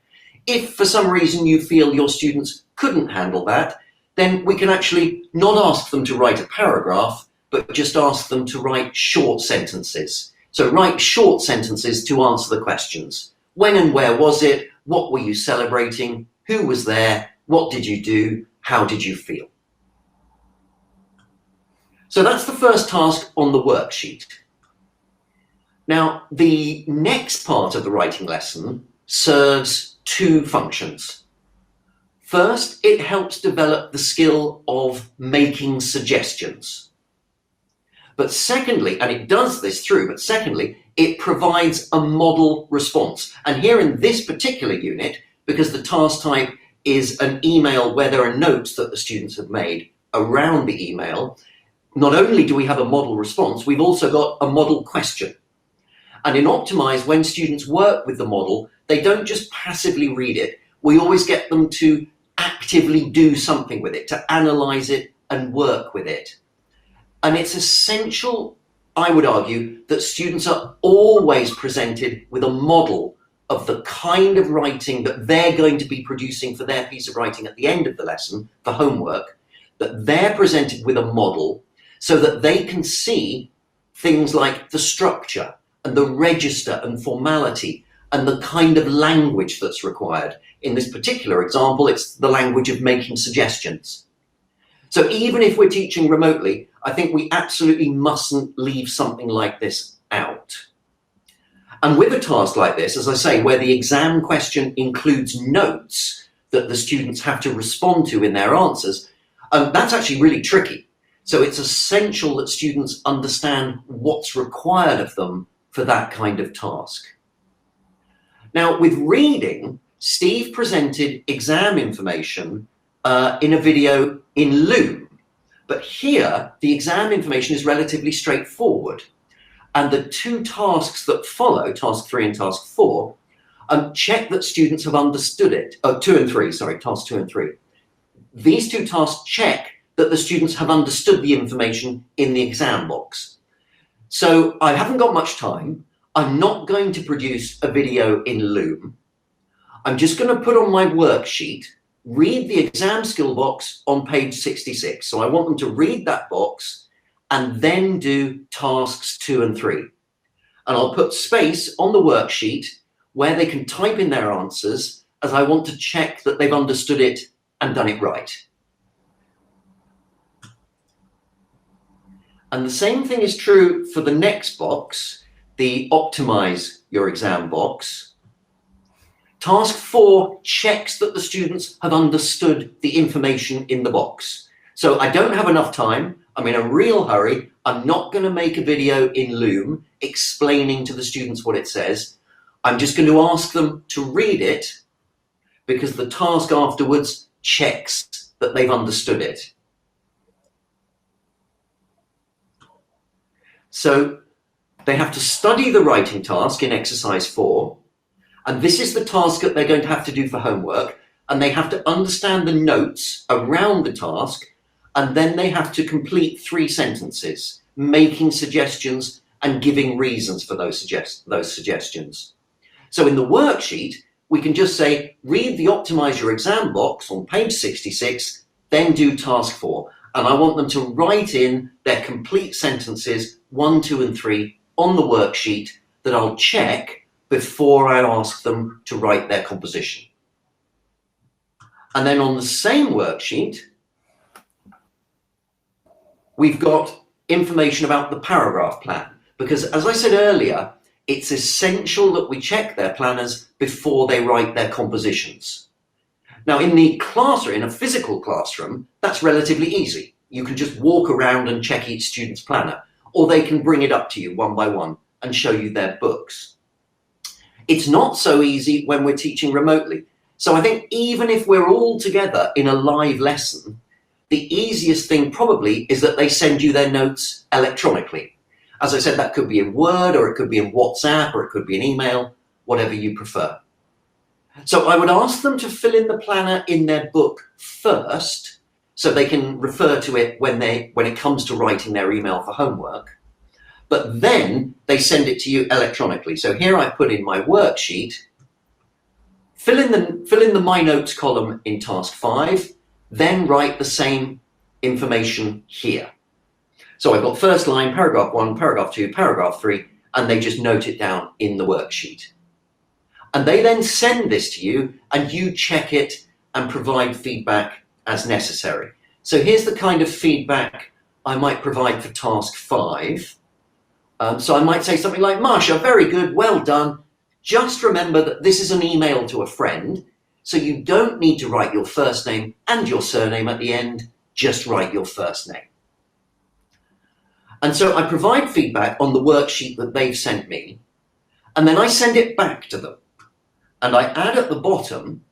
If for some reason you feel your students couldn't handle that, then we can actually not ask them to write a paragraph, but just ask them to write short sentences. So write short sentences to answer the questions. When and where was it? What were you celebrating? Who was there? What did you do? How did you feel? So that's the first task on the worksheet. Now, the next part of the writing lesson serves 2 functions. First, it helps develop the skill of making suggestions. But secondly, and it does this through, but secondly, it provides a model response. And here in this particular unit, because the task type is an email where there are notes that the students have made around the email, not only do we have a model response, we've also got a model question. And in Optimize, when students work with the model, they don't just passively read it. We always get them to actively do something with it, to analyze it and work with it. And it's essential, I would argue, that students are always presented with a model of the kind of writing that they're going to be producing for their piece of writing at the end of the lesson, for homework, that they're presented with a model so that they can see things like the structure and the register and formality and the kind of language that's required. In this particular example, it's the language of making suggestions. So even if we're teaching remotely, I think we absolutely mustn't leave something like this out. And with a task like this, as I say, where the exam question includes notes that the students have to respond to in their answers, that's actually really tricky. So it's essential that students understand what's required of them for that kind of task. Now, with reading, Steve presented exam information in a video in Loom. But here, the exam information is relatively straightforward. And the two tasks that follow, task 3 and task 4, check that students have understood it. 2 and 3, sorry, task 2 and 3. These two tasks check that the students have understood the information in the exam box. So I haven't got much time. I'm not going to produce a video in Loom. I'm just going to put on my worksheet, read the exam skill box on page 66. So I want them to read that box and then do tasks 2 and 3. And I'll put space on the worksheet where they can type in their answers, as I want to check that they've understood it and done it right. And the same thing is true for the next box, the optimize your exam box. Task 4 checks that the students have understood the information in the box. So I don't have enough time. I'm in a real hurry. I'm not going to make a video in Loom explaining to the students what it says. I'm just going to ask them to read it because the task afterwards checks that they've understood it. So they have to study the writing task in exercise 4. And this is the task that they're going to have to do for homework. And they have to understand the notes around the task. And then they have to complete 3 sentences, making suggestions and giving reasons for those suggestions. So in the worksheet, we can just say, read the optimize your exam box on page 66, then do task 4. And I want them to write in their complete sentences 1, 2, and 3 on the worksheet that I'll check before I ask them to write their composition. And then on the same worksheet, we've got information about the paragraph plan, because as I said earlier, it's essential that we check their planners before they write their compositions. Now in the classroom, in a physical classroom, that's relatively easy. You can just walk around and check each student's planner, or they can bring it up to you one by one and show you their books. It's not so easy when we're teaching remotely. So I think even if we're all together in a live lesson, the easiest thing probably is that they send you their notes electronically. As I said, that could be in Word, or it could be in WhatsApp, or it could be an email, whatever you prefer. So I would ask them to fill in the planner in their book first, so they can refer to it when it comes to writing their email for homework. But then they send it to you electronically. So here I put in my worksheet, fill in the My Notes column in task 5, then write the same information here. So I've got first line, paragraph 1, paragraph 2, paragraph 3, and they just note it down in the worksheet. And they then send this to you, and you check it and provide feedback as necessary. So here's the kind of feedback I might provide for task 5. So I might say something like, Marsha, very good, well done. Just remember that this is an email to a friend, so you don't need to write your first name and your surname at the end, just write your first name. And so I provide feedback on the worksheet that they've sent me, and then I send it back to them. And I add at the bottom,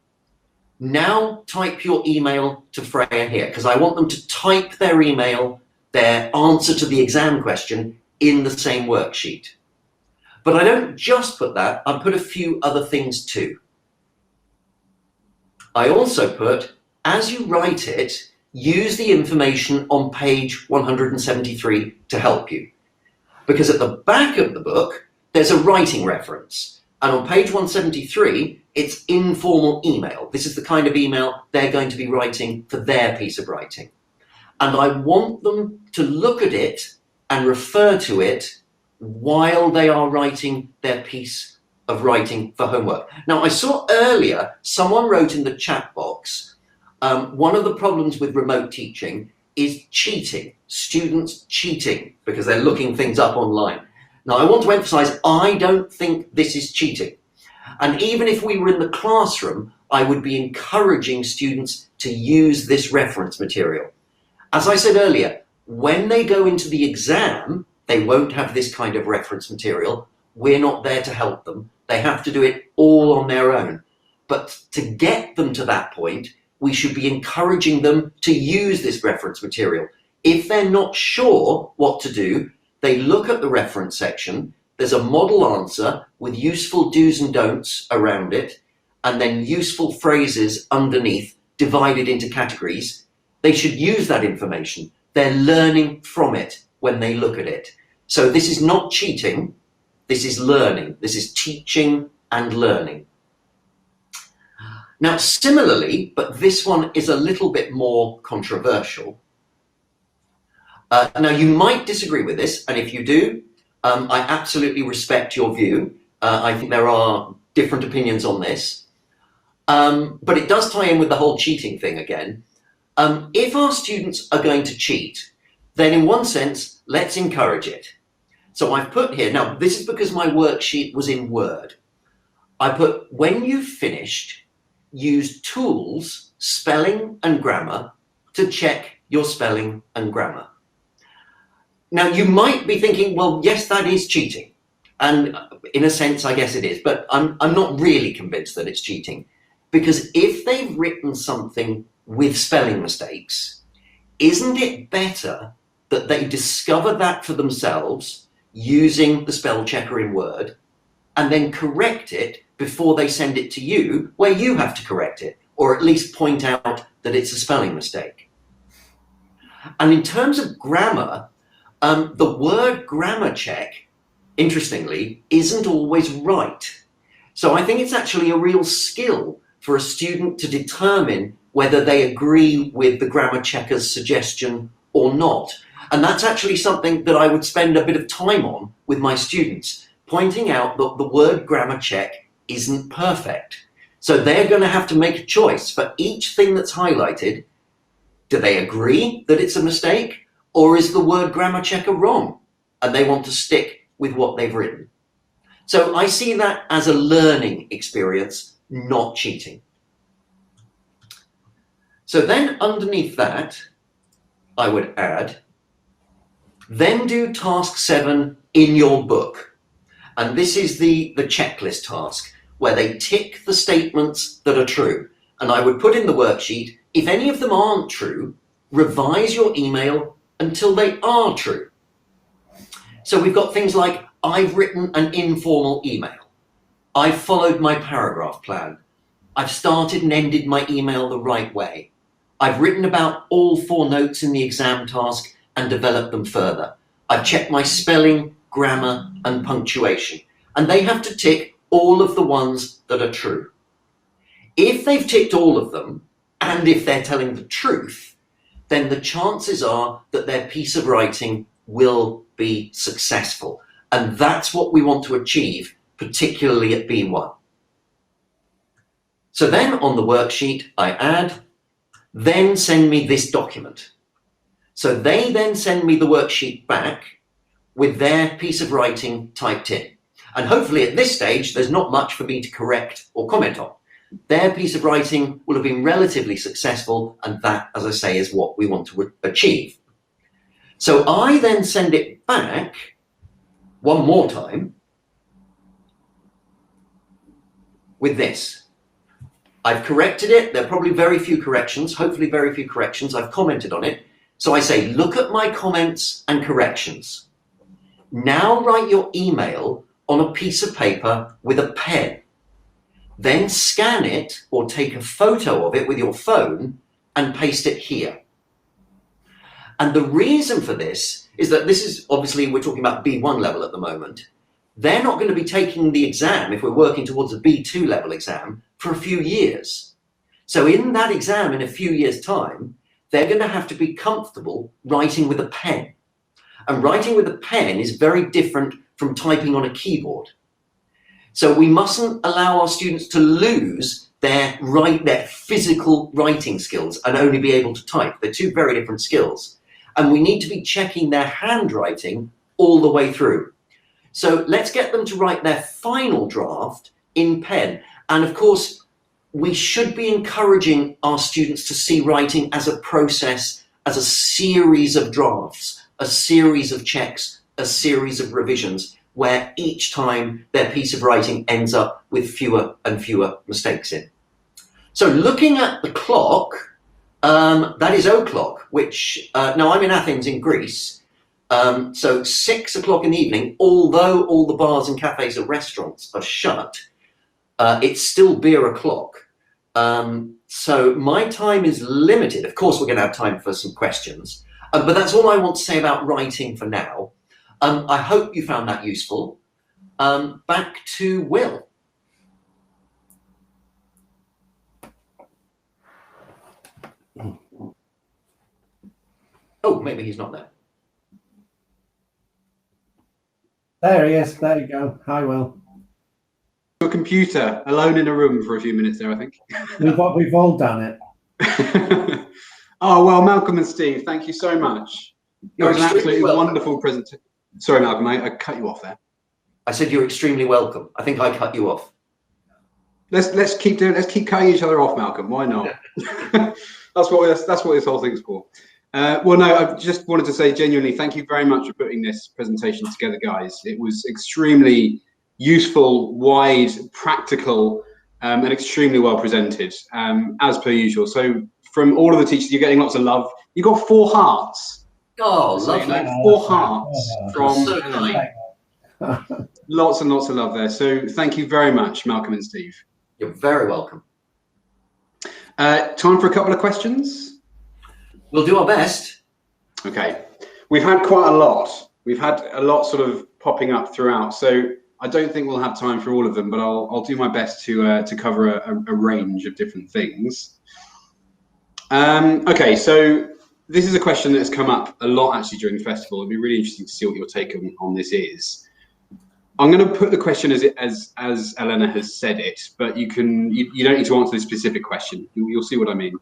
now type your email to Freya here, because I want them to type their email, their answer to the exam question, in the same worksheet. But I don't just put that, I put a few other things too. I also put, as you write it, use the information on page 173 to help you. Because at the back of the book, there's a writing reference. And on page 173, it's informal email. This is the kind of email they're going to be writing for their piece of writing. And I want them to look at it and refer to it while they are writing their piece of writing for homework. Now, I saw earlier, someone wrote in the chat box, one of the problems with remote teaching is cheating, students cheating because they're looking things up online. Now, I want to emphasize, I don't think this is cheating. And even if we were in the classroom, I would be encouraging students to use this reference material. As I said earlier, when they go into the exam, they won't have this kind of reference material. We're not there to help them. They have to do it all on their own. But to get them to that point, we should be encouraging them to use this reference material. If they're not sure what to do, they look at the reference section. There's a model answer with useful do's and don'ts around it, and then useful phrases underneath, divided into categories. They should use that information. They're learning from it when they look at it. So this is not cheating. This is learning. This is teaching and learning. Now, similarly, but this one is a little bit more controversial. Now, you might disagree with this, and if you do, I absolutely respect your view. I think there are different opinions on this. But it does tie in with the whole cheating thing again. If our students are going to cheat, then in one sense, let's encourage it. So I've put here, now this is because my worksheet was in Word. I put, when you've finished, use tools, spelling and grammar to check your spelling and grammar. Now you might be thinking, well, yes, that is cheating. And in a sense, I guess it is, but I'm not really convinced that it's cheating. Because if they've written something with spelling mistakes, isn't it better that they discover that for themselves using the spell checker in Word and then correct it before they send it to you, where you have to correct it, or at least point out that it's a spelling mistake? And in terms of grammar, the word grammar check, interestingly, isn't always right. So I think it's actually a real skill for a student to determine whether they agree with the grammar checker's suggestion or not. And that's actually something that I would spend a bit of time on with my students, pointing out that the word grammar check isn't perfect. So they're going to have to make a choice for each thing that's highlighted. Do they agree that it's a mistake, or is the word grammar checker wrong and they want to stick with what they've written? So I see that as a learning experience, not cheating. So then underneath that, I would add, then do task 7 in your book. And this is the checklist task, where they tick the statements that are true. And I would put in the worksheet, if any of them aren't true, revise your email until they are true. So we've got things like, I've written an informal email. I've followed my paragraph plan. I've started and ended my email the right way. I've written about all 4 notes in the exam task and developed them further. I've checked my spelling, grammar, and punctuation. And they have to tick all of the ones that are true. If they've ticked all of them, and if they're telling the truth, then the chances are that their piece of writing will be successful. And that's what we want to achieve, particularly at B1. So then on the worksheet, I add, then send me this document. So they then send me the worksheet back with their piece of writing typed in. And hopefully at this stage, there's not much for me to correct or comment on. Their piece of writing will have been relatively successful, and that, as I say, is what we want to achieve. So I then send it back one more time with this. I've corrected it. There are probably very few corrections, hopefully very few corrections. I've commented on it. So I say, look at my comments and corrections. Now write your email on a piece of paper with a pen. Then scan it or take a photo of it with your phone and paste it here. And the reason for this is that this is, obviously, we're talking about B1 level at the moment. They're not going to be taking the exam, if we're working towards a B2 level exam, for a few years. So in that exam, in a few years' time, they're going to have to be comfortable writing with a pen. And writing with a pen is very different from typing on a keyboard. So we mustn't allow our students to lose their physical writing skills and only be able to type. They're two very different skills. And we need to be checking their handwriting all the way through. So let's get them to write their final draft in pen. And of course, we should be encouraging our students to see writing as a process, as a series of drafts, a series of checks, a series of revisions, where each time their piece of writing ends up with fewer and fewer mistakes in. So looking at the clock, that is o'clock, which, now I'm in Athens in Greece, so 6 o'clock in the evening, although all the bars and cafes and restaurants are shut, it's still beer o'clock. So my time is limited. Of course, we're going to have time for some questions, but that's all I want to say about writing for now. I hope you found that useful. Back to Will. Oh, maybe he's not there. There he is. There you go. Hi, Will. Your computer, alone in a room for a few minutes there, I think. We've all done it. Oh, well, Malcolm and Steve, thank you so much. That was an absolutely wonderful presentation. Sorry, Malcolm, I cut you off there. I said you're extremely welcome. I think I cut you off. Let's keep cutting each other off, Malcolm. Why not? that's what this whole thing's for. Well, no, I just wanted to say genuinely thank you very much for putting this presentation together, guys. It was extremely useful, wide, practical, and extremely well presented, as per usual. So from all of the teachers, you're getting lots of love. You got 4 hearts. Oh, So, lovely. 4 hearts from So kind. lots and lots of love there. So thank you very much, Malcolm and Steve. You're very welcome. Time for a couple of questions. We'll do our best. Okay, we've had quite a lot. We've had a lot sort of popping up throughout. So I don't think we'll have time for all of them, but I'll do my best to cover a range of different things. Okay, so this is a question that's come up a lot actually during the festival. It'd be really interesting to see what your take on this is. I'm going to put the question as Elena has said it, but you don't need to answer this specific question. You'll see what I mean.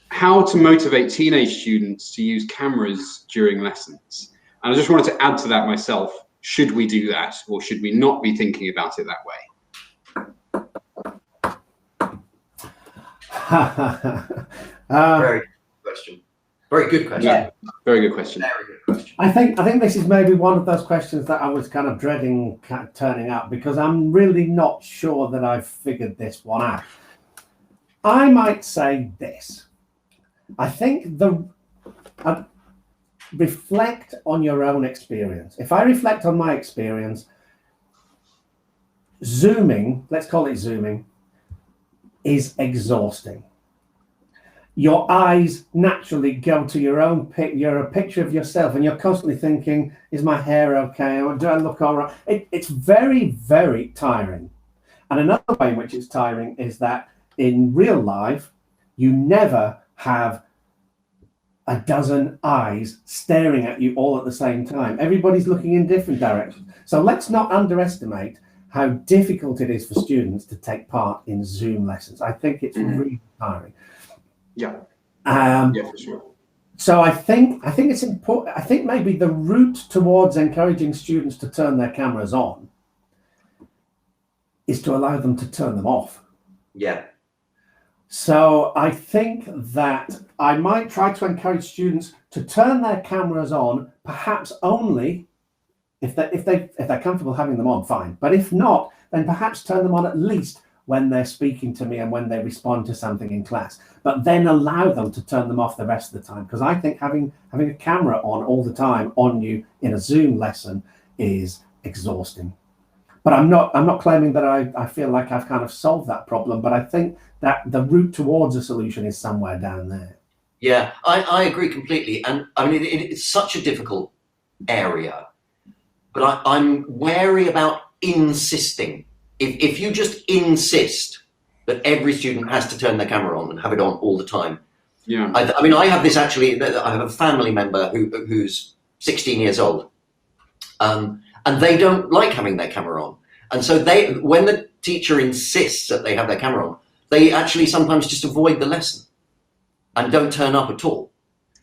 How to motivate teenage students to use cameras during lessons? And I just wanted to add to that myself. Should we do that, or should we not be thinking about it that way? Very good question. Very good question. Yeah, very good question. Very good question. I think this is maybe one of those questions that I was kind of dreading turning up, because I'm really not sure that I've figured this one out. I might say this. I think reflect on your own experience. If I reflect on my experience, Zooming, let's call it Zooming, is exhausting. Your eyes naturally go to your own you're a picture of yourself, and you're constantly thinking, is my hair okay? Or do I look all right? It's very, very tiring. And another way in which it's tiring is that in real life, you never have a dozen eyes staring at you all at the same time. Everybody's looking in different directions. So let's not underestimate how difficult it is for students to take part in Zoom lessons. I think it's really tiring. Yeah. Yeah, for sure. So I think it's important. I think maybe the route towards encouraging students to turn their cameras on is to allow them to turn them off. Yeah. So I think that I might try to encourage students to turn their cameras on, perhaps only if they're comfortable having them on, fine. But if not, then perhaps turn them on at least when they're speaking to me and when they respond to something in class. But then allow them to turn them off the rest of the time, because I think having a camera on all the time on you in a Zoom lesson is exhausting. But I'm not claiming that I feel like I've kind of solved that problem, but I think that the route towards a solution is somewhere down there. Yeah, I agree completely. And I mean, it's such a difficult area, but I'm wary about insisting. If you just insist that every student has to turn their camera on and have it on all the time. Yeah. I mean, I have this actually, I have a family member who's 16 years old. And they don't like having their camera on. And so when the teacher insists that they have their camera on, they actually sometimes just avoid the lesson and don't turn up at all.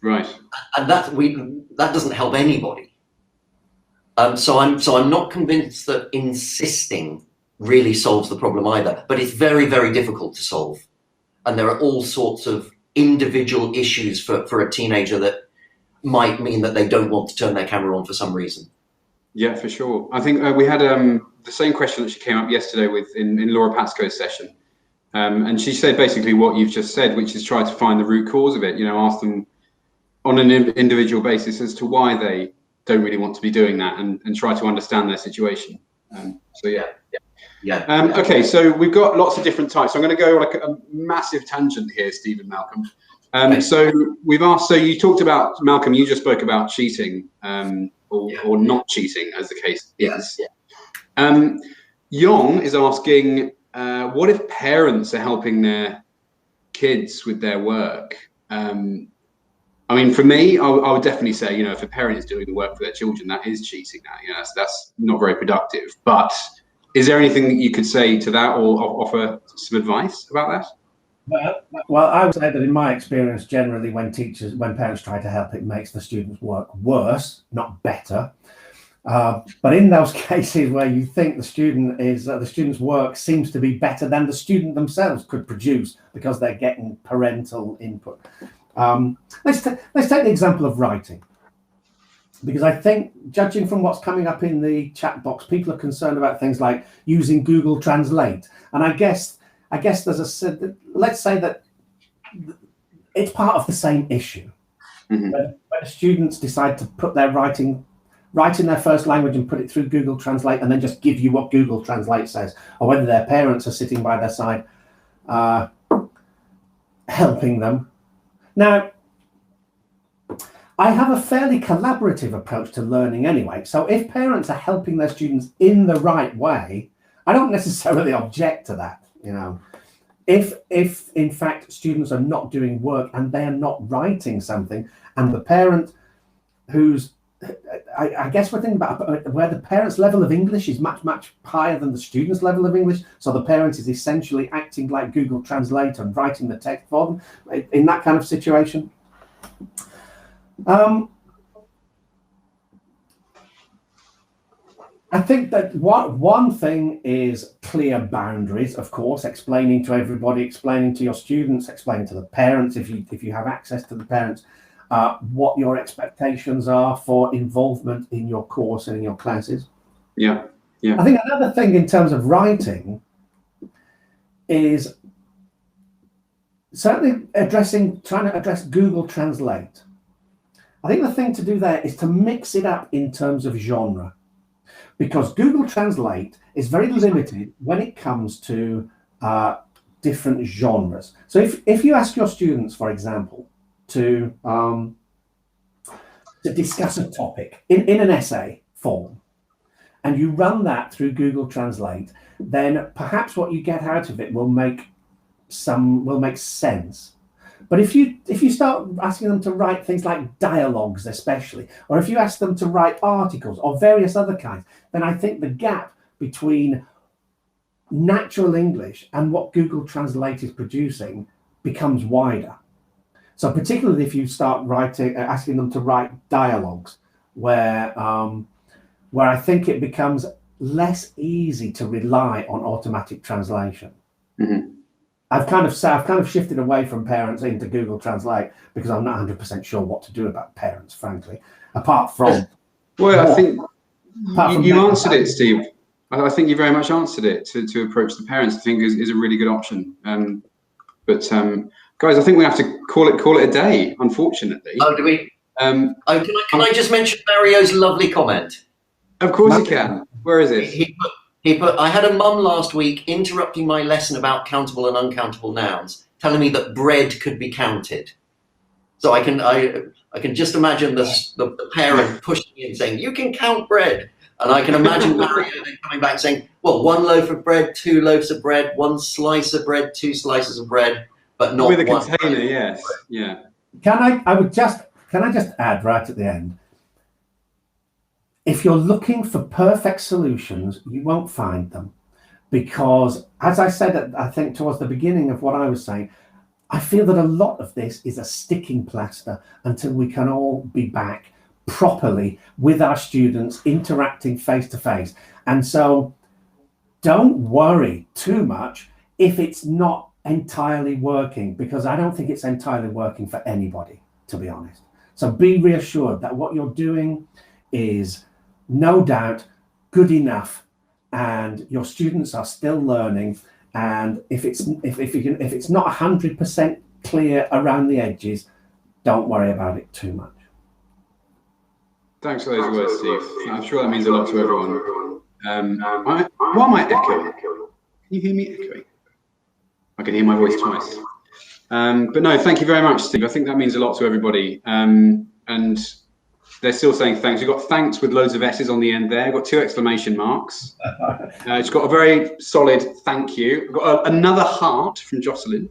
Right. And that doesn't help anybody. So I'm not convinced that insisting really solves the problem either, but it's very, very difficult to solve. And there are all sorts of individual issues for a teenager that might mean that they don't want to turn their camera on for some reason. Yeah, for sure. I think we had the same question that she came up yesterday in Laura Pascoe's session. And she said basically what you've just said, which is try to find the root cause of it, ask them on an individual basis as to why they don't really want to be doing that, and try to understand their situation. Okay, so we've got lots of different types. So I'm going to go like a massive tangent here, Stephen, Malcolm. So we've asked, so you talked about, Malcolm, you just spoke about cheating or not cheating, as the case is. Yong is asking, what if parents are helping their kids with their work? I mean, for me, I would definitely say, if a parent is doing the work for their children, that is cheating. That's not very productive. But is there anything that you could say to that, or offer some advice about that? Well, I would say that in my experience, generally, when parents try to help, it makes the students' work worse, not better. But in those cases where you think the student's work seems to be better than the student themselves could produce because they're getting parental input. Let's take the example of writing, because I think, judging from what's coming up in the chat box, people are concerned about things like using Google Translate, and I guess let's say that it's part of the same issue. Mm-hmm. When students decide to put their write in their first language and put it through Google Translate, and then just give you what Google Translate says, or whether their parents are sitting by their side helping them. Now, I have a fairly collaborative approach to learning anyway. So if parents are helping their students in the right way, I don't necessarily object to that. If in fact students are not doing work and they're not writing something, and the parent who's, I guess we're thinking about where the parent's level of English is much, much higher than the student's level of English. So the parent is essentially acting like Google Translate and writing the text for them in that kind of situation. I think that one thing is clear boundaries, of course, explaining to everybody, explaining to your students, explaining to the parents, if you have access to the parents, what your expectations are for involvement in your course and in your classes. Yeah. I think another thing in terms of writing is certainly trying to address Google Translate. I think the thing to do there is to mix it up in terms of genre, because Google Translate is very limited when it comes to different genres. So if you ask your students, for example, to discuss a topic in an essay form, and you run that through Google Translate, then perhaps what you get out of it will make sense. But if you start asking them to write things like dialogues, especially, or if you ask them to write articles or various other kinds, then I think the gap between natural English and what Google Translate is producing becomes wider. So particularly if you start asking them to write dialogues, where I think it becomes less easy to rely on automatic translation. Mm-hmm. I've kind of shifted away from parents into Google Translate because I'm not 100% sure what to do about parents, frankly. Apart from, I think you answered it, Steve. I think you very much answered it. To approach the parents, I think is a really good option. Guys, I think we have to call it a day, unfortunately. Oh, do we? Can I just mention Mario's lovely comment? Of course you can. Where is it? He put, I had a mum last week interrupting my lesson about countable and uncountable nouns, telling me that bread could be counted. So I can just imagine the parent pushing me and saying, "You can count bread." And I can imagine Mario then coming back saying, "Well, 1 loaf of bread, 2 loaves of bread, 1 slice of bread, 2 slices of bread, but not with a one container." bread. Yes, yeah. Can I just add right at the end? If you're looking for perfect solutions, you won't find them, because, as I said, I think towards the beginning of what I was saying, I feel that a lot of this is a sticking plaster until we can all be back properly with our students, interacting face to face. And so don't worry too much if it's not entirely working, because I don't think it's entirely working for anybody, to be honest. So be reassured that what you're doing is no doubt good enough, and your students are still learning. And if it's not 100% clear around the edges, don't worry about it too much. Thanks for those words, Steve. I'm sure that means a lot to everyone. Why am I echoing? Can you hear me echoing? I can hear my voice twice. But no, thank you very much, Steve. I think that means a lot to everybody. And they're still saying thanks. We've got thanks with loads of S's on the end there. We've got 2 exclamation marks. It's got a very solid thank you. We've got another heart from Jocelyn.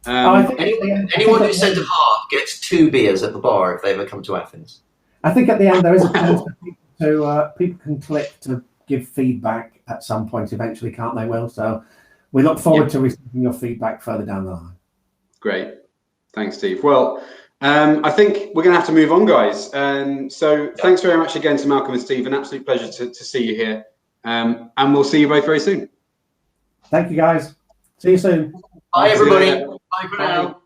Anyone who sent a heart gets 2 beers at the bar if they ever come to Athens. I think at the end there is a chance for people can click to give feedback at some point eventually, can't they, Will? So we look forward to receiving your feedback further down the line. Great. Thanks, Steve. Well, I think we're going to have to move on, guys. So thanks very much again to Malcolm and Steve. An absolute pleasure to see you here. And we'll see you both very soon. Thank you, guys. See you soon. Bye, everybody. Bye for now.